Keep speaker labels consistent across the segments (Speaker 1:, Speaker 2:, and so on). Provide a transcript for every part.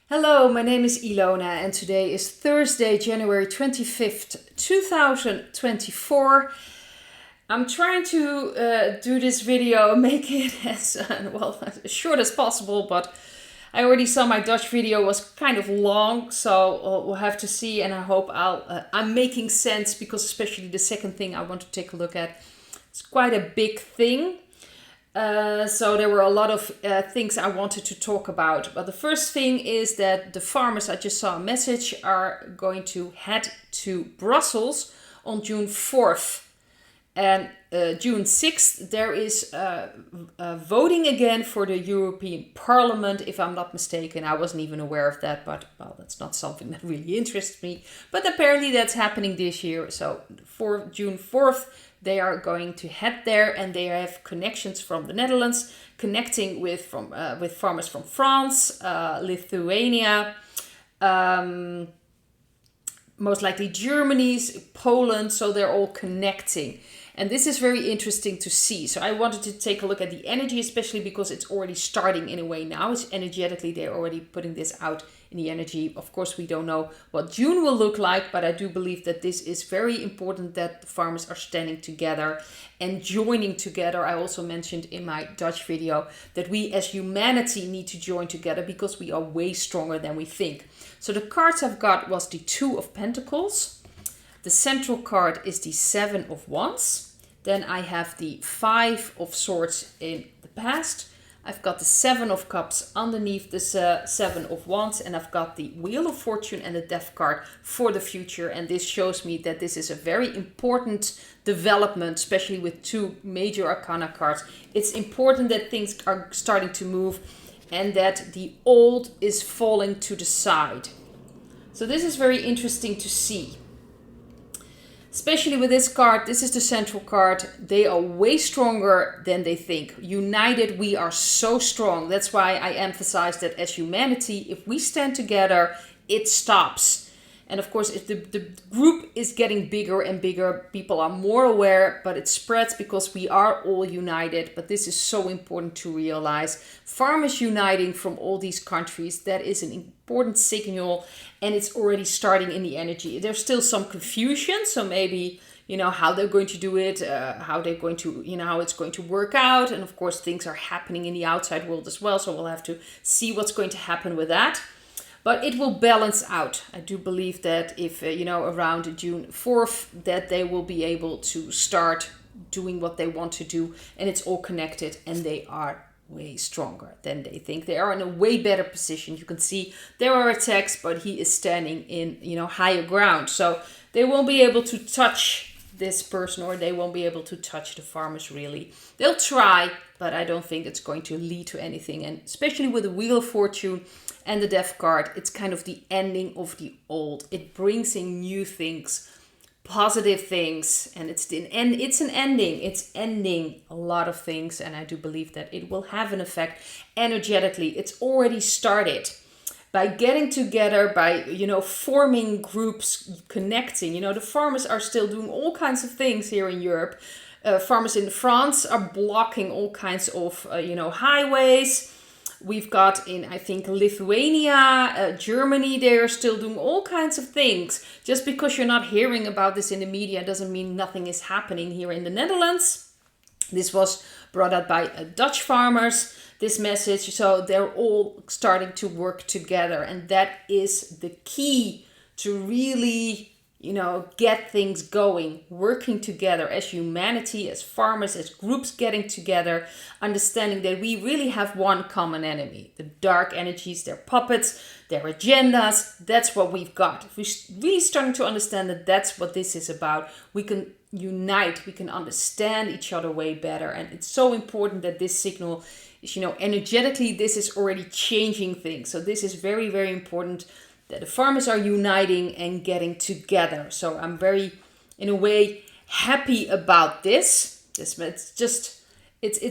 Speaker 1: Hello, my name is Ilona and today is Thursday, January 25th, 2024. I'm trying to do this video, make it as as short as possible, but I already saw my Dutch video was kind of long, so we'll have to see, and I hope I'm making sense, because especially the second thing I want to take a look at, it's quite a big thing. So there were a lot of things I wanted to talk about. But the first thing is that the farmers, I just saw a message, are going to head to Brussels on June 4th. And June 6th, there is voting again for the European Parliament, if I'm not mistaken. I wasn't even aware of that, but well, that's not something that really interests me. But apparently that's happening this year. So for June 4th, they are going to head there, and they have connections from the Netherlands, connecting with farmers from France, Lithuania, most likely Germany, Poland. So they're all connecting. And this is very interesting to see. So I wanted to take a look at the energy, especially because it's already starting in a way now. It's energetically, they're already putting this out in the energy. Of course, we don't know what June will look like, but I do believe that this is very important, that the farmers are standing together and joining together. I also mentioned in my Dutch video that we as humanity need to join together because we are way stronger than we think. So the cards I've got was the Two of Pentacles. The central card is the Seven of Wands. Then I have the Five of Swords in the past. I've got the Seven of Cups underneath the Seven of Wands. And I've got the Wheel of Fortune and the Death card for the future. And this shows me that this is a very important development, especially with two major arcana cards. It's important that things are starting to move and that the old is falling to the side. So this is very interesting to see. Especially with this card, this is the central card. They are way stronger than they think. United, we are so strong. That's why I emphasize that as humanity, if we stand together, it stops. And of course, if the group is getting bigger and bigger, people are more aware, but it spreads because we are all united. But this is so important to realize. Farmers uniting from all these countries, that is an important signal, and it's already starting in the energy. There's still some confusion, so maybe, how they're going to do it, how they're going to, how it's going to work out. And of course, things are happening in the outside world as well, so we'll have to see what's going to happen with that. But it will balance out. I do believe that if, around June 4th, that they will be able to start doing what they want to do. And it's all connected, and they are way stronger than they think. They are in a way better position. You can see there are attacks, but he is standing in, higher ground. So they won't be able to touch this person, or they won't be able to touch the farmers really. They'll try, but I don't think it's going to lead to anything. And especially with the Wheel of Fortune and the Death card, it's kind of the ending of the old. It brings in new things, positive things, and it's an ending. It's ending a lot of things, and I do believe that it will have an effect energetically. It's already started by getting together, by forming groups, connecting. The farmers are still doing all kinds of things here in Europe. Farmers in France are blocking all kinds of highways. We've got in, I think, Lithuania, Germany, they are still doing all kinds of things. Just because you're not hearing about this in the media doesn't mean nothing is happening here in the Netherlands. This was brought up by Dutch farmers, this message. So they're all starting to work together. And that is the key to really, get things going, working together as humanity, as farmers, as groups getting together, understanding that we really have one common enemy. The dark energies, their puppets, their agendas, that's what we've got. If we're really starting to understand that that's what this is about, we can unite, we can understand each other way better. And it's so important that this signal is, energetically, this is already changing things. So this is very, very important, that the farmers are uniting and getting together. So I'm very, in a way, happy about this. It's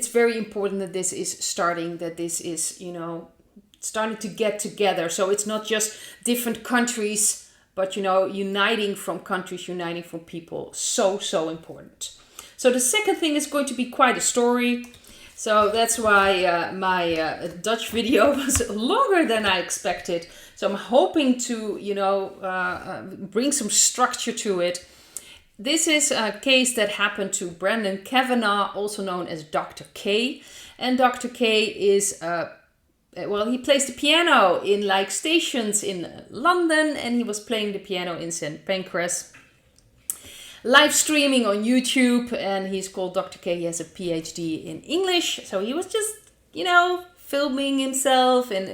Speaker 1: very important that this is starting, that this is, starting to get together. So it's not just different countries, but, uniting from countries, uniting from people. So, so important. So the second thing is going to be quite a story. So that's why my Dutch video was longer than I expected. So I'm hoping to, bring some structure to it. This is a case that happened to Brandon Kavanagh, also known as Dr. K. And Dr. K is, he plays the piano in like stations in London, and he was playing the piano in St. Pancras. Live streaming on YouTube, and he's called Dr. K. He has a PhD in English. So he was just, filming himself and,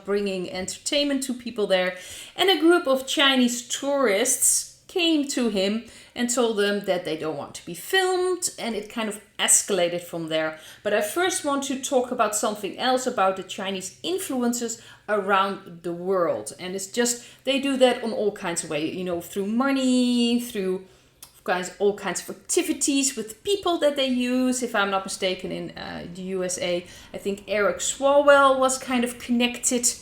Speaker 1: bringing entertainment to people there. And a group of Chinese tourists came to him and told them that they don't want to be filmed, and it kind of escalated from there. But I first want to talk about something else, about the Chinese influencers around the world. And it's just, they do that on all kinds of ways, through money, through all kinds of activities with people that they use. If I'm not mistaken, in the USA, I think Eric Swalwell was kind of connected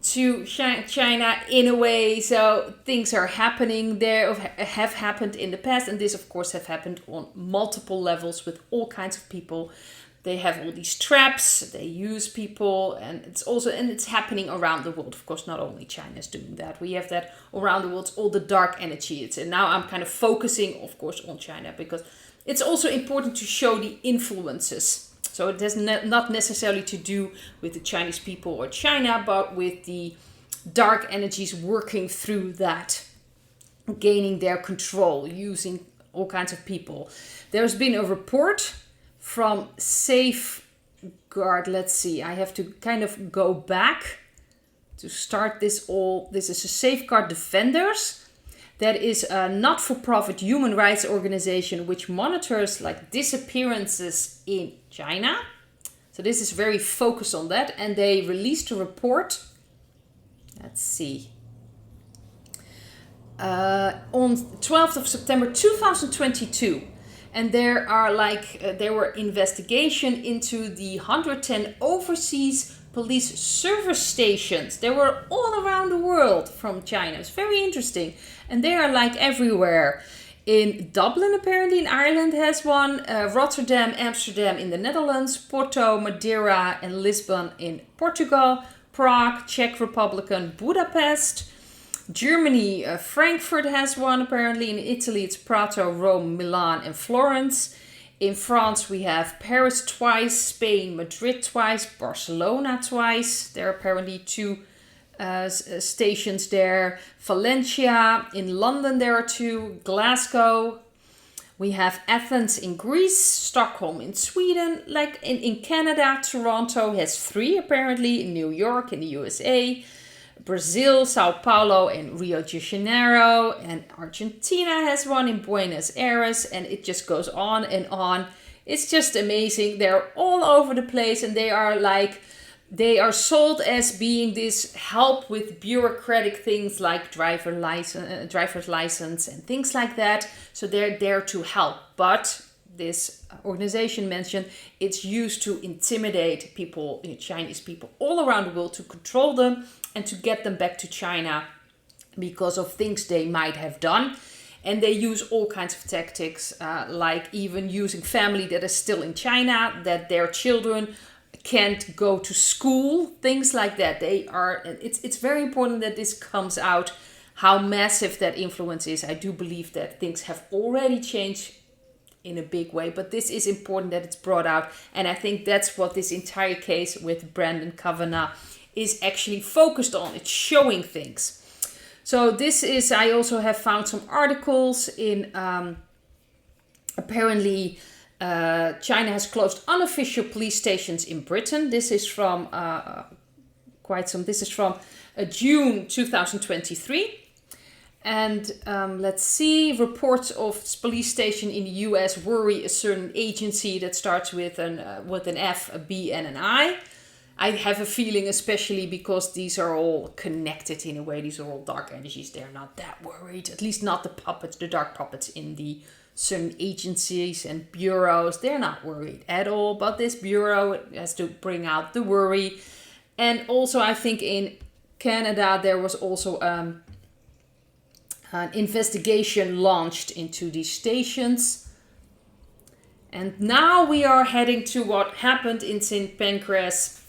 Speaker 1: to China in a way. So things are happening there, or have happened in the past, and this of course have happened on multiple levels with all kinds of people. They have all these traps, they use people, and it's happening around the world. Of course, not only China is doing that. We have that around the world, all the dark energy. And now I'm kind of focusing, of course, on China, because it's also important to show the influences. So it has not necessarily to do with the Chinese people or China, but with the dark energies working through that, gaining their control, using all kinds of people. There's been a report from Safeguard. Let's see, I have to kind of go back to start this all. This is a Safeguard Defenders. That is a not-for-profit human rights organization which monitors like disappearances in China. So this is very focused on that, and they released a report. Let's see. On 12th of September 2022. And there were investigation into the 110 overseas police service stations. They were all around the world from China. It's very interesting. And they are like everywhere. In Dublin, apparently, in Ireland has one. Rotterdam, Amsterdam in the Netherlands. Porto, Madeira and Lisbon in Portugal. Prague, Czech Republic, Budapest. Germany, Frankfurt has one apparently. In Italy, it's Prato, Rome, Milan and Florence. In France, we have Paris twice, Spain, Madrid twice, Barcelona twice. There are apparently 2 stations there. Valencia, in London there are 2. Glasgow. We have Athens in Greece, Stockholm in Sweden. Like in Canada, Toronto has 3 apparently. In New York, in the USA. Brazil, Sao Paulo and Rio de Janeiro, and Argentina has one in Buenos Aires, and it just goes on and on. It's just amazing. They're all over the place, and they are sold as being this help with bureaucratic things like driver's license and things like that. So they're there to help, but this organization mentioned it's used to intimidate people, Chinese people all around the world, to control them and to get them back to China because of things they might have done. And they use all kinds of tactics, like even using family that is still in China, that their children can't go to school, things like that. It's very important that this comes out, how massive that influence is. I do believe that things have already changed in a big way, but this is important that it's brought out, and I think that's what this entire case with Brandon Kavanagh is actually focused on. It's showing things. So this is, I also have found some articles in, apparently China has closed unofficial police stations in Britain. This is from June 2023. And let's see, reports of police station in the US worry a certain agency that starts with an F, a B and an I. I have a feeling, especially because these are all connected in a way, these are all dark energies, they're not that worried, at least not the puppets, the dark puppets in the certain agencies and bureaus. They're not worried at all, but this bureau, it has to bring out the worry. And also I think in Canada there was also an investigation launched into these stations. And now we are heading to what happened in St. Pancras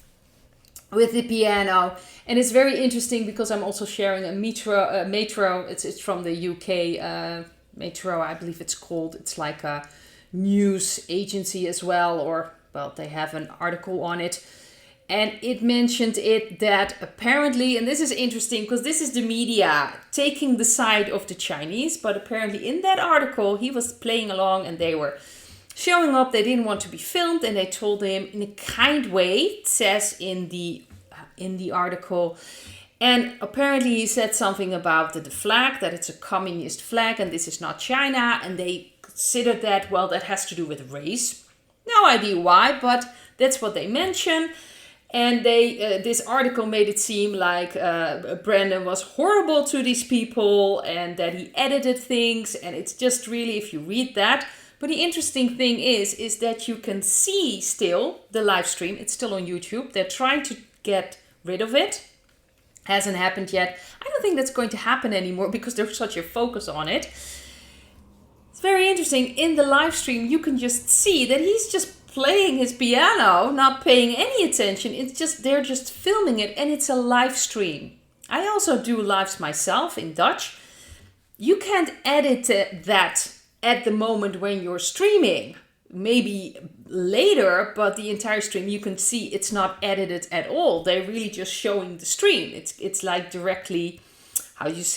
Speaker 1: with the piano. And it's very interesting because I'm also sharing a metro. It's from the UK, Metro, I believe it's called. It's like a news agency as well, or, well, they have an article on it. And it mentioned it that apparently, and this is interesting because this is the media taking the side of the Chinese, but apparently in that article, he was playing along and they were showing up. They didn't want to be filmed and they told him in a kind way, it says in the article. And apparently he said something about the flag, that it's a communist flag and this is not China. And they considered that, well, that has to do with race. No idea why, but that's what they mention. And they this article made it seem like Brandon was horrible to these people and that he edited things. And it's just really, if you read that. But the interesting thing is that you can see still the live stream. It's still on YouTube. They're trying to get rid of it. Hasn't happened yet. I don't think that's going to happen anymore because there's such a focus on it. It's very interesting. In the live stream, you can just see that he's just playing his piano, not paying any attention. It's just, they're just filming it and it's a live stream. I also do lives myself in Dutch. You can't edit that at the moment when you're streaming. Maybe later, but the entire stream you can see it's not edited at all. They're really just showing the stream. It's like directly, it's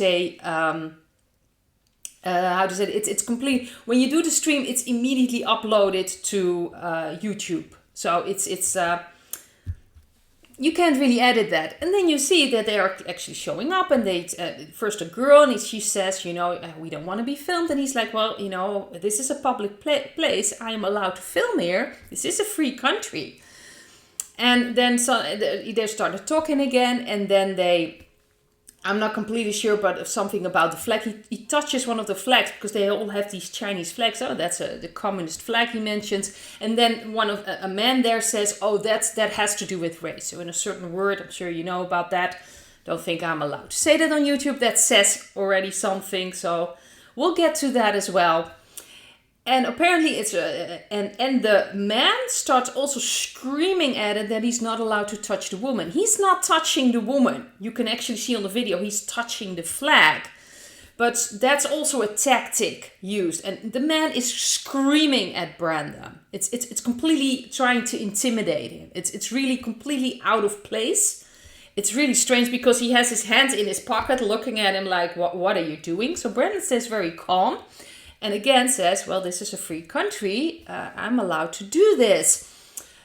Speaker 1: complete. When you do the stream, it's immediately uploaded to YouTube. So it's you can't really edit that. And then you see that they are actually showing up and they, first a girl, and she says, we don't want to be filmed. And he's like, well, this is a public place. I am allowed to film here. This is a free country. And then they started talking again. And then I'm not completely sure, but something about the flag. He touches one of the flags because they all have these Chinese flags. Oh, that's the communist flag he mentions. And then a man there says, oh, that has to do with race. So in a certain word, I'm sure you know about that. Don't think I'm allowed to say that on YouTube. That says already something. So we'll get to that as well. And apparently it's and the man starts also screaming at it that he's not allowed to touch the woman. He's not touching the woman. You can actually see on the video he's touching the flag. But that's also a tactic used. And the man is screaming at Brandon. It's completely trying to intimidate him. It's really completely out of place. It's really strange because he has his hands in his pocket looking at him like, what are you doing? So Brandon stays very calm. And again says, well, this is a free country. I'm allowed to do this.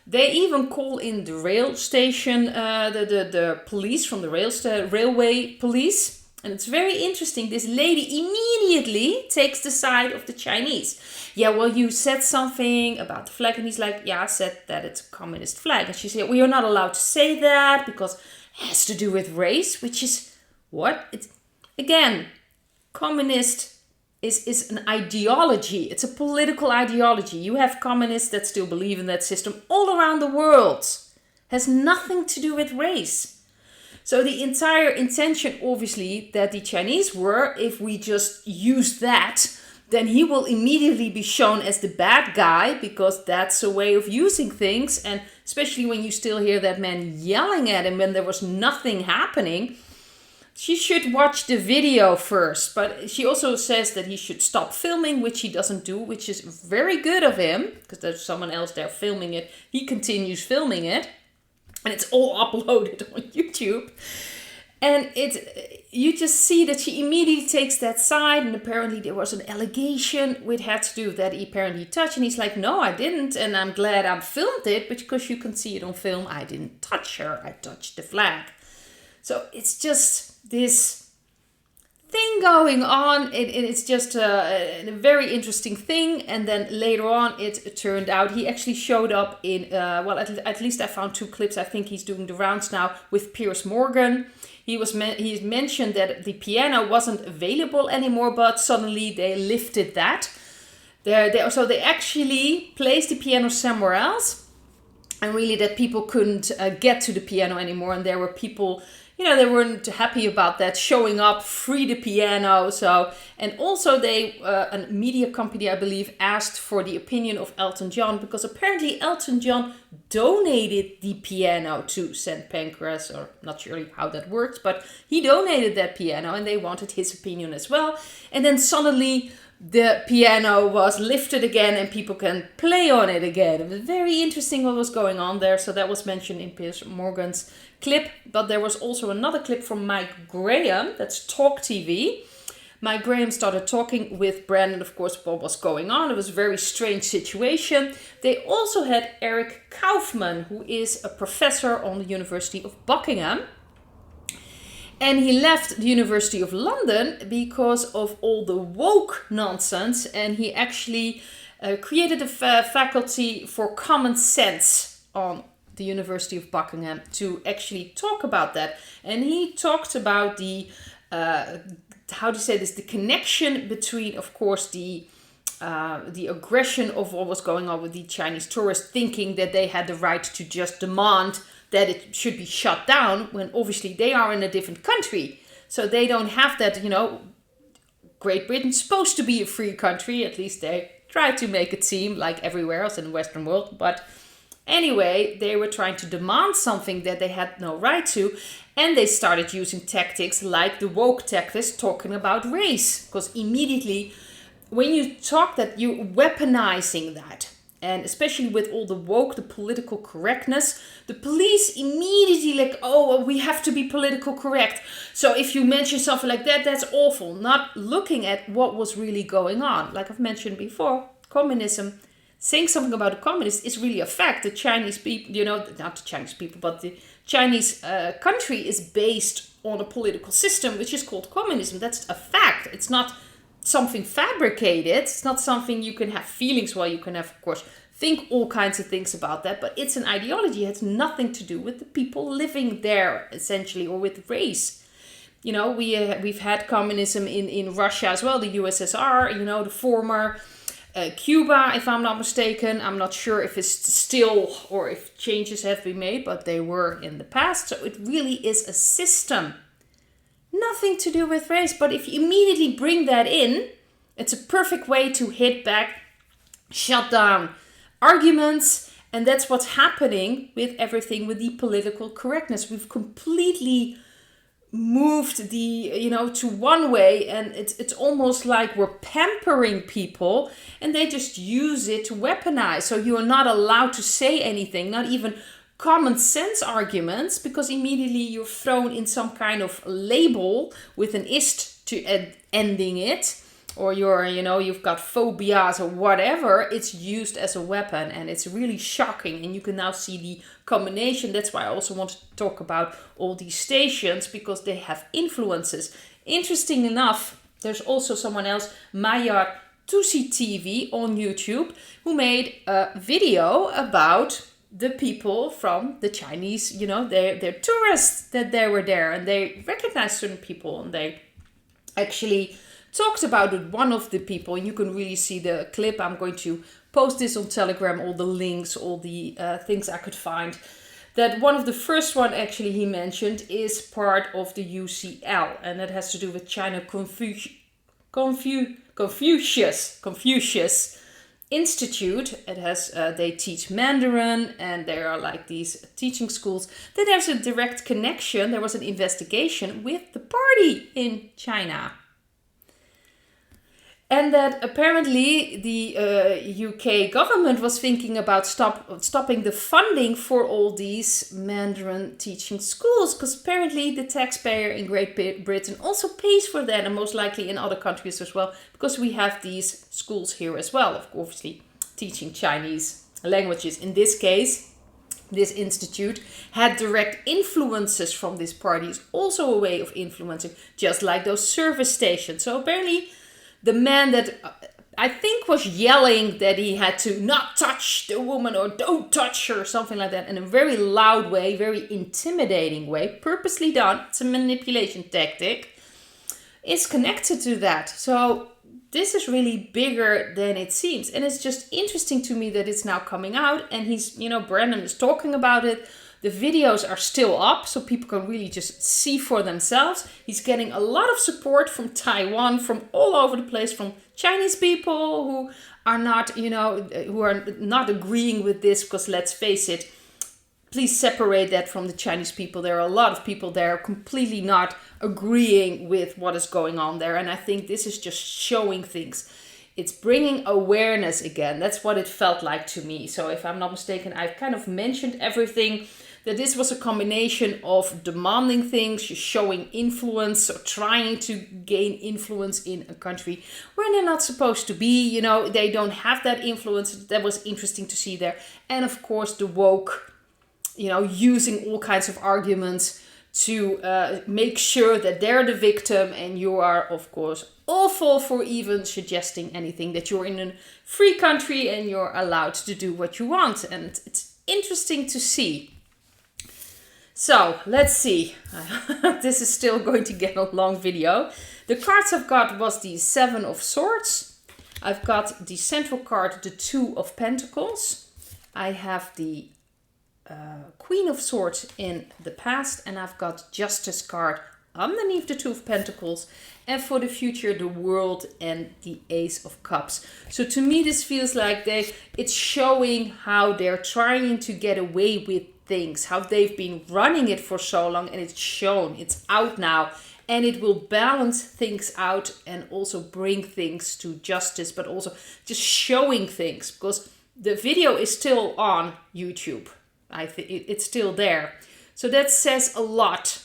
Speaker 1: They even call in the rail station, the police from the railway police. And it's very interesting. This lady immediately takes the side of the Chinese. Yeah, well, you said something about the flag. And he's like, yeah, I said that it's a communist flag. And she said, well, you're not allowed to say that because it has to do with race, which is what? It's, again, communist is an ideology. It's a political ideology. You have communists that still believe in that system all around the world. Has nothing to do with race. So the entire intention, obviously, that the Chinese were, if we just use that, then he will immediately be shown as the bad guy because that's a way of using things. And especially when you still hear that man yelling at him when there was nothing happening. She should watch the video first, but she also says that he should stop filming, which he doesn't do, which is very good of him, because there's someone else there filming it. He continues filming it, and it's all uploaded on YouTube. And you just see that she immediately takes that side, and apparently there was an allegation which had to do with that he apparently touched, and he's like, no, I didn't, and I'm glad I filmed it, but because you can see it on film, I didn't touch her, I touched the flag. So it's just this thing going on. It's just a very interesting thing. And then later on, it turned out he actually showed up in, at least I found 2 clips. I think he's doing the rounds now with Piers Morgan. He's mentioned that the piano wasn't available anymore, but suddenly they lifted that. So they actually placed the piano somewhere else. And really that people couldn't get to the piano anymore. And there were people they weren't happy about that, showing up, free the piano. So, and also a media company, I believe, asked for the opinion of Elton John, because apparently Elton John donated the piano to St. Pancras, or not sure how that works, but he donated that piano and they wanted his opinion as well. And then suddenly the piano was lifted again and people can play on it again. It was very interesting what was going on there. So that was mentioned in Piers Morgan's clip. But there was also another clip from Mike Graham, that's Talk TV. Mike Graham started talking with Brandon, of course, what was going on. It was a very strange situation. They also had Eric Kaufman, who is a professor on the University of Buckingham. And he left the University of London because of all the woke nonsense. And he actually created a faculty for common sense on the University of Buckingham to actually talk about that. And he talked about the, the connection between, of course, the aggression of what was going on with the Chinese tourists, thinking that they had the right to just demand that it should be shut down, when obviously they are in a different country. So they don't have that, Great Britain's supposed to be a free country, at least they try to make it seem like everywhere else in the Western world. But anyway, they were trying to demand something that they had no right to. And they started using tactics like the woke tactics, talking about race. Because immediately, when you talk that, you're weaponizing that. And especially with all the woke, the political correctness, the police immediately we have to be political correct. So if you mention something like that, that's awful. Not looking at what was really going on. Like I've mentioned before, communism, saying something about the communists is really a fact. The Chinese people, not the Chinese people, but the Chinese country is based on a political system, which is called communism. That's a fact. It's not something fabricated. It's not something you can have feelings while you can have, of course, think all kinds of things about that. But it's an ideology. It has nothing to do with the people living there, essentially, or with race. We've had communism in Russia as well, the USSR, the former Cuba, if I'm not mistaken. I'm not sure if it's still or if changes have been made, but they were in the past. So it really is a system. Nothing to do with race. But if you immediately bring that in, it's a perfect way to hit back, shut down arguments. And that's what's happening with everything with the political correctness. We've completely moved to one way, and it's almost like we're pampering people and they just use it to weaponize. So you are not allowed to say anything, not even common sense arguments, because immediately you're thrown in some kind of label with an ist to ending it, or you've got phobias or whatever. It's used as a weapon, and it's really shocking. And you can now see the combination. That's why I also want to talk about all these stations, because they have influences. Interesting enough, there's also someone else, Mayar Tusi TV on YouTube, who made a video about the people from the Chinese, they're tourists that they were there, and they recognized certain people, and they actually talked about it, one of the people, and you can really see the clip. I'm going to post this on Telegram, all the links, all the things I could find. That one of the first one actually he mentioned is part of the UCL, and that has to do with China Confucius Institute. It has they teach Mandarin, and there are like these teaching schools. Then there's a direct connection. There was an investigation with the party in China. And that apparently the UK government was thinking about stopping the funding for all these Mandarin teaching schools, because apparently the taxpayer in Great Britain also pays for that, and most likely in other countries as well, because we have these schools here as well, obviously teaching Chinese languages. In this case, this institute had direct influences from these parties, also a way of influencing, just like those service stations. So apparently the man that I think was yelling that he had to not touch the woman or don't touch her, something like that, in a very loud way, very intimidating way, purposely done. It's a manipulation tactic. Is connected to that. So this is really bigger than it seems. And it's just interesting to me that it's now coming out, and he's, you know, Brandon is talking about it. The videos are still up, so people can really just see for themselves. He's getting a lot of support from Taiwan, from all over the place, from Chinese people who are not, you know, who are not agreeing with this, because let's face it, please separate that from the Chinese people. There are a lot of people there completely not agreeing with what is going on there. And I think this is just showing things. It's bringing awareness again. That's what it felt like to me. So if I'm not mistaken, I've kind of mentioned everything, that this was a combination of demanding things, showing influence, or trying to gain influence in a country where they're not supposed to be. You know, they don't have that influence. That was interesting to see there. And of course, the woke, you know, using all kinds of arguments to make sure that they're the victim, and you are, of course, awful for even suggesting anything, that you're in a free country and you're allowed to do what you want. And it's interesting to see. So let's see. This is still going to get a long video. The cards I've got was the 7 of Swords. I've got the central card, the 2 of Pentacles. I have the Queen of Swords in the past, and I've got Justice card underneath the 2 of Pentacles, and for the future, the World and the Ace of Cups. So to me, this feels like it's showing how they're trying to get away with things, how they've been running it for so long, and it's shown, it's out now, and it will balance things out and also bring things to justice, but also just showing things, because the video is still on YouTube. I think it's still there. So that says a lot.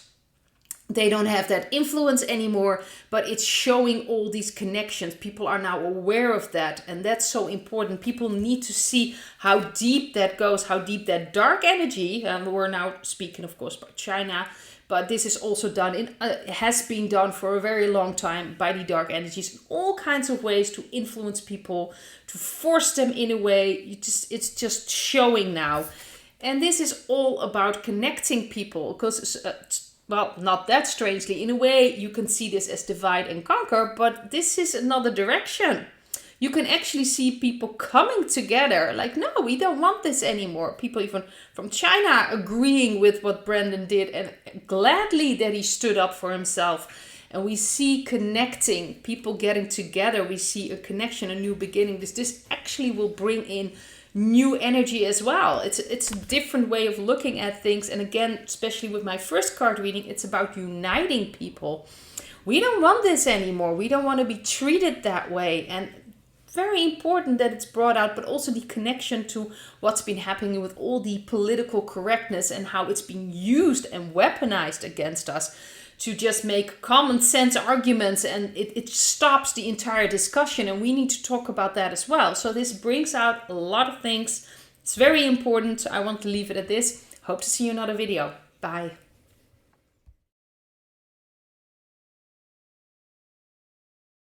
Speaker 1: They don't have that influence anymore, but it's showing all these connections. People are now aware of that, and that's so important. People need to see how deep that goes, how deep that dark energy, we're now speaking, of course, about China, but this is also done has been done for a very long time by the dark energies in all kinds of ways to influence people, to force them in a way. It's just showing now. And this is all about connecting people, because well, not that strangely. In a way, you can see this as divide and conquer, but this is another direction. You can actually see people coming together, like, no, we don't want this anymore. People even from China agreeing with what Brandon did, and gladly that he stood up for himself. And we see connecting, people getting together. We see a connection, a new beginning. This actually will bring in new energy as well. It's a different way of looking at things. And again, especially with my first card reading, it's about uniting people. We don't want this anymore. We don't want to be treated that way. And very important that it's brought out, but also the connection to what's been happening with all the political correctness and how it's been used and weaponized against us to just make common sense arguments, and it stops the entire discussion, and we need to talk about that as well. So this brings out a lot of things. It's very important. I want to leave it at this. Hope to see you in another video. Bye.